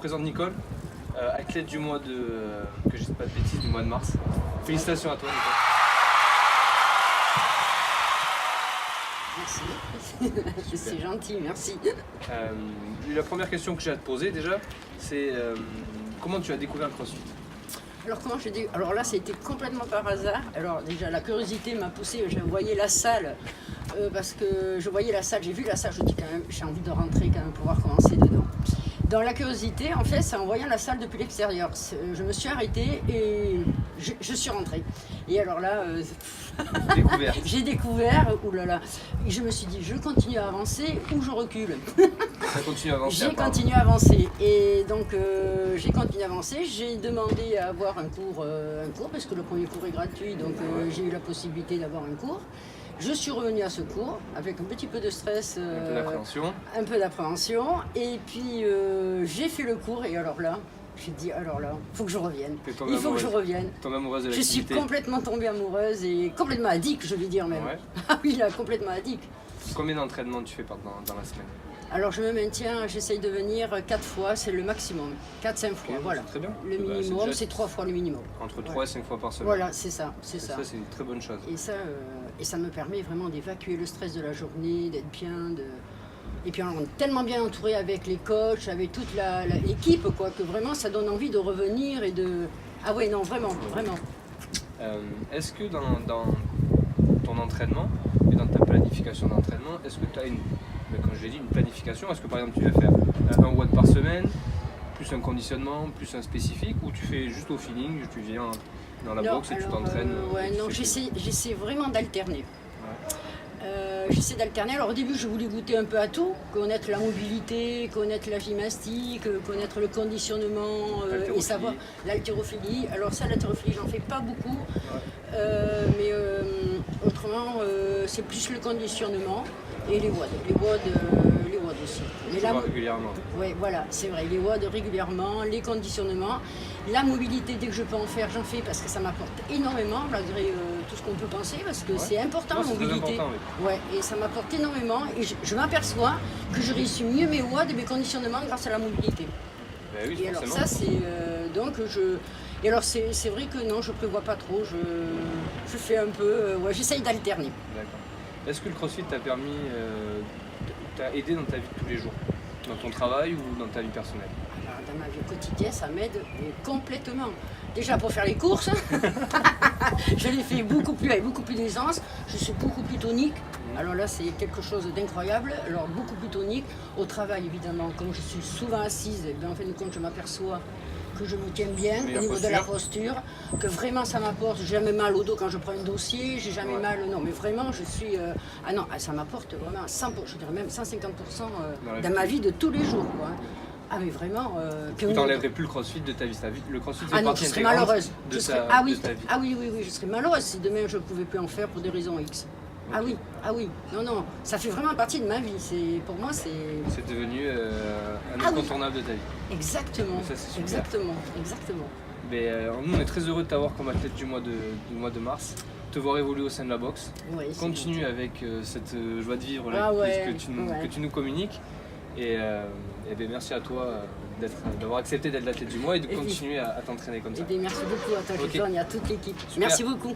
présente Nicole, athlète du mois de, que je ne dis pas de bêtises, du mois de mars. Félicitations à toi Nicole. Merci, c'est gentil, merci. La première question que j'ai à te poser déjà, c'est comment tu as découvert le CrossFit? Alors comment je dis? Alors là, c'était complètement par hasard. Alors déjà, la curiosité m'a poussée. Je voyais la salle parce que je voyais la salle. J'ai vu la salle. Je dis quand même, j'ai envie de rentrer quand même, pouvoir commencer dedans. Dans la curiosité, en fait, c'est en voyant la salle depuis l'extérieur. Je me suis arrêtée et je suis rentrée. Et alors là, j'ai découvert, oulala, et je me suis dit, je continue à avancer ou je recule. J'ai continué à avancer. Et donc, j'ai continué à avancer. J'ai demandé à avoir un cours parce que le premier cours est gratuit, donc j'ai eu la possibilité d'avoir un cours. Je suis revenue à ce cours avec un petit peu de stress, un peu d'appréhension, et puis j'ai fait le cours et alors là, j'ai dit alors là, il faut que je revienne. Il faut que je revienne. Je suis complètement tombée amoureuse et complètement addict, je vais dire même. Ouais. Ah oui, là, complètement addict. Combien d'entraînements tu fais dans la semaine? Alors je me maintiens, j'essaye de venir 4 fois, c'est le maximum. 4-5 fois, voilà. Très bien. Le minimum, c'est 3 fois le minimum. Entre 3 et 5 fois par semaine. Voilà, c'est ça. Ça, c'est une très bonne chose. Et ça me permet vraiment d'évacuer le stress de la journée, d'être bien. Et puis on est tellement bien entouré avec les coachs, avec toute l'équipe, quoi, que vraiment ça donne envie de revenir et de... Ah ouais, non, vraiment, vraiment. Est-ce que dans ton entraînement et dans ta planification d'entraînement, est-ce que tu as comme je l'ai dit, une planification? Est-ce que par exemple tu vas faire un watt par semaine, plus un conditionnement, plus un spécifique, ou tu fais juste au feeling, tu viens dans la boxe et tu t'entraînes? Non, j'essaie vraiment d'alterner. J'essaie d'alterner. Alors au début, je voulais goûter un peu à tout, connaître la mobilité, connaître la gymnastique, connaître le conditionnement et savoir l'haltérophilie. Alors ça, l'haltérophilie, j'en fais pas beaucoup, mais autrement, c'est plus le conditionnement et les WOD. Les WOD aussi. Régulièrement. Oui, voilà, c'est vrai. Les WOD régulièrement, les conditionnements. La mobilité, dès que je peux en faire, j'en fais parce que ça m'apporte énormément, malgré tout ce qu'on peut penser, parce que c'est important la mobilité. Ouais, et ça m'apporte énormément. Et je m'aperçois que je réussis mieux mes WOD et mes conditionnements grâce à la mobilité. Ben oui, et alors ça, c'est donc Et alors c'est vrai que non, je prévois pas trop. Je fais un peu. J'essaye d'alterner. D'accord. Est-ce que le CrossFit t'a permis, t'a aidé dans ta vie de tous les jours, dans ton travail ou dans ta vie personnelle? Alors, dans ma vie quotidienne, ça m'aide complètement. Déjà pour faire les courses, je les fais avec beaucoup plus d'aisance. Je suis beaucoup plus tonique. Alors là, c'est quelque chose d'incroyable. Alors beaucoup plus tonique. Au travail, évidemment, comme je suis souvent assise, en fin de compte, je m'aperçois que je me tiens bien au niveau de la posture, que vraiment ça m'apporte. J'ai jamais mal au dos quand je prends un dossier, j'ai jamais mal. Non, mais vraiment, je suis. Ah non, ça m'apporte vraiment 100%, je dirais même 150% dans ma vie de tous les jours, quoi. Ah mais vraiment. Tu n'enlèverais plus le CrossFit de ta vie. Le CrossFit fait partie intégrante de ta vie. Ah oui, je serais malheureuse si demain je ne pouvais plus en faire pour des raisons X. Okay. Ah oui, non, ça fait vraiment partie de ma vie. Pour moi, c'est devenu un incontournable de ta vie. Exactement. Ça, exactement. Mais nous, on est très heureux de t'avoir comme athlète du mois de mars, te voir évoluer au sein de la boxe. Oui, continue avec cette joie de vivre que tu nous communiques. Et bien, merci à toi d'avoir accepté d'être l'athlète du mois et de continuer à t'entraîner comme ça. Merci beaucoup à toi, Jean, et à toute l'équipe. Merci beaucoup.